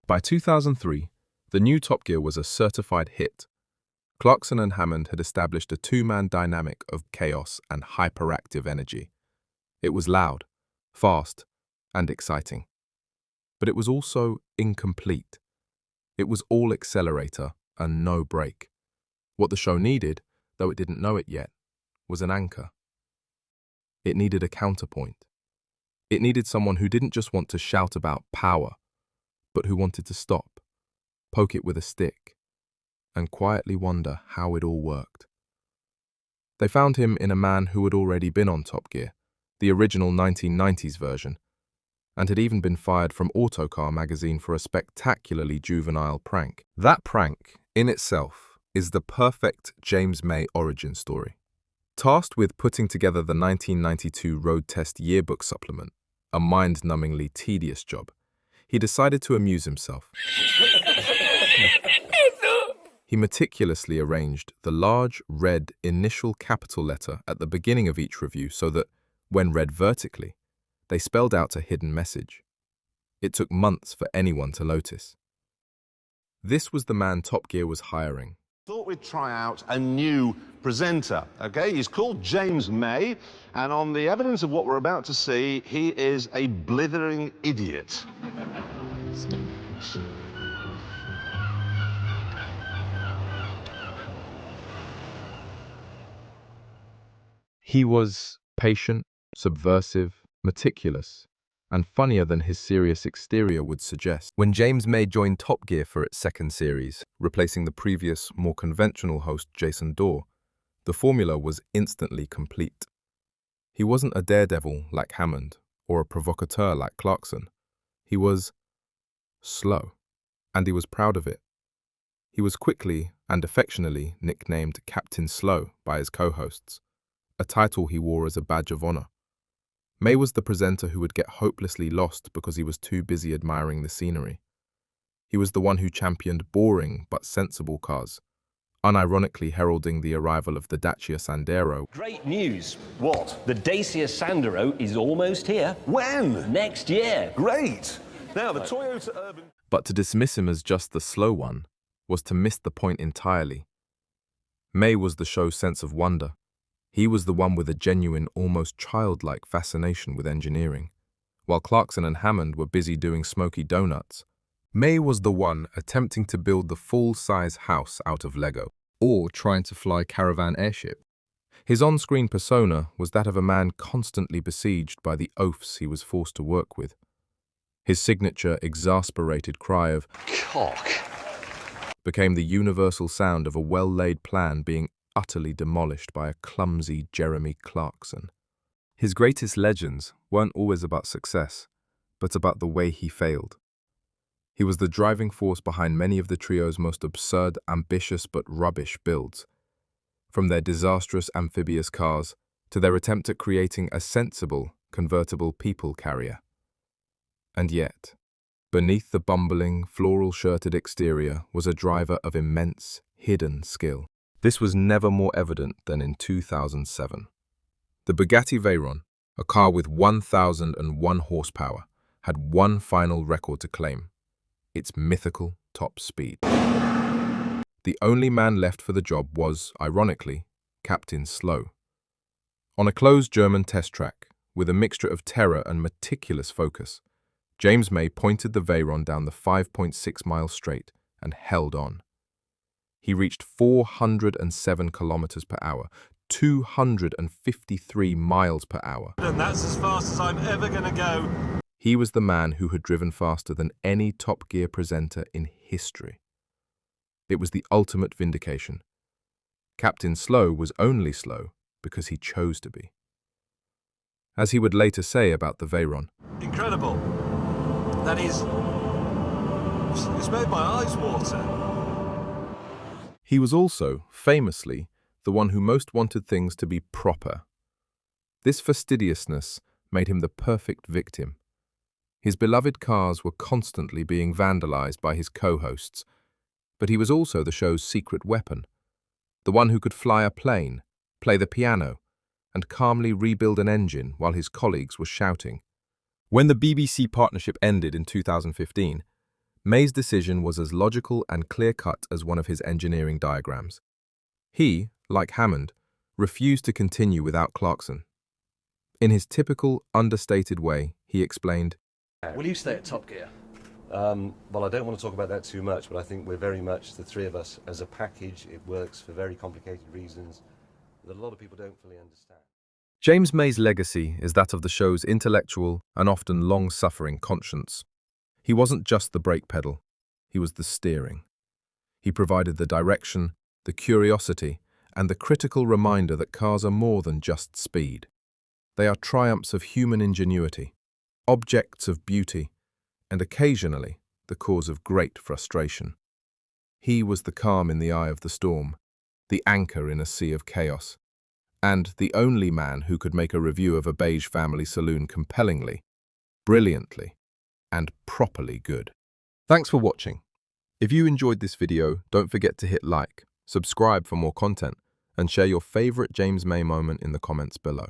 By 2003, the new Top Gear was a certified hit. Clarkson and Hammond had established a two-man dynamic of chaos and hyperactive energy. It was loud, fast, and exciting. But it was also incomplete. It was all accelerator and no brake. What the show needed, though it didn't know it yet, was an anchor. It needed a counterpoint. It needed someone who didn't just want to shout about power, but who wanted to stop, poke it with a stick, and quietly wonder how it all worked. They found him in a man who had already been on Top Gear, the original 1990s version, and had even been fired from Autocar magazine for a spectacularly juvenile prank. That prank, in itself, is the perfect James May origin story. Tasked with putting together the 1992 road test yearbook supplement, a mind-numbingly tedious job, he decided to amuse himself. He meticulously arranged the large red initial capital letter at the beginning of each review so that, when read vertically, they spelled out a hidden message. It took months for anyone to notice. This was the man Top Gear was hiring. Thought we'd try out a new presenter, okay? He's called James May, and on the evidence of what we're about to see, he is a blithering idiot. He was patient, subversive, meticulous, and funnier than his serious exterior would suggest. When James May joined Top Gear for its second series, replacing the previous, more conventional host Jason Dorr, the formula was instantly complete. He wasn't a daredevil like Hammond or a provocateur like Clarkson. He was slow, and he was proud of it. He was quickly and affectionately nicknamed Captain Slow by his co-hosts, a title he wore as a badge of honor. May was the presenter who would get hopelessly lost because he was too busy admiring the scenery. He was the one who championed boring but sensible cars, unironically heralding the arrival of the Dacia Sandero. Great news. What? The Dacia Sandero is almost here. When? Next year. Great! Now, the Toyota Urban... But to dismiss him as just the slow one was to miss the point entirely. May was the show's sense of wonder. He was the one with a genuine, almost childlike fascination with engineering. While Clarkson and Hammond were busy doing smoky donuts, May was the one attempting to build the full-size house out of Lego, or trying to fly caravan airship. His on-screen persona was that of a man constantly besieged by the oafs he was forced to work with. His signature, exasperated cry of "cock" became the universal sound of a well-laid plan being utterly demolished by a clumsy Jeremy Clarkson. His greatest legends weren't always about success, but about the way he failed. He was the driving force behind many of the trio's most absurd, ambitious but rubbish builds, from their disastrous amphibious cars to their attempt at creating a sensible, convertible people carrier. And yet, beneath the bumbling, floral-shirted exterior was a driver of immense, hidden skill. This was never more evident than in 2007. The Bugatti Veyron, a car with 1,001 horsepower, had one final record to claim: its mythical top speed. The only man left for the job was, ironically, Captain Slow. On a closed German test track, with a mixture of terror and meticulous focus, James May pointed the Veyron down the 5.6-mile straight and held on. He reached 407 kilometers per hour, 253 miles per hour. And that's as fast as I'm ever going to go. He was the man who had driven faster than any Top Gear presenter in history. It was the ultimate vindication. Captain Slow was only slow because he chose to be. As he would later say about the Veyron, Incredible. That is... it's made my eyes water. he was also, famously, the one who most wanted things to be proper. This fastidiousness made him the perfect victim. His beloved cars were constantly being vandalized by his co-hosts, but he was also the show's secret weapon, the one who could fly a plane, play the piano, and calmly rebuild an engine while his colleagues were shouting. When the BBC partnership ended in 2015, May's decision was as logical and clear-cut as one of his engineering diagrams. He, like Hammond, refused to continue without Clarkson. In his typical, understated way, he explained, Will you stay at Top Gear? Well, I don't want to talk about that too much, but I think we're very much, the three of us, as a package. It works for very complicated reasons that a lot of people don't fully understand. James May's legacy is that of the show's intellectual and often long-suffering conscience. He wasn't just the brake pedal, he was the steering. He provided the direction, the curiosity, and the critical reminder that cars are more than just speed. They are triumphs of human ingenuity, objects of beauty, and occasionally the cause of great frustration. He was the calm in the eye of the storm, the anchor in a sea of chaos, and the only man who could make a review of a beige family saloon compellingly, brilliantly, and properly good. Thanks for watching. If you enjoyed this video, don't forget to hit like, subscribe for more content, and share your favorite James May moment in the comments below.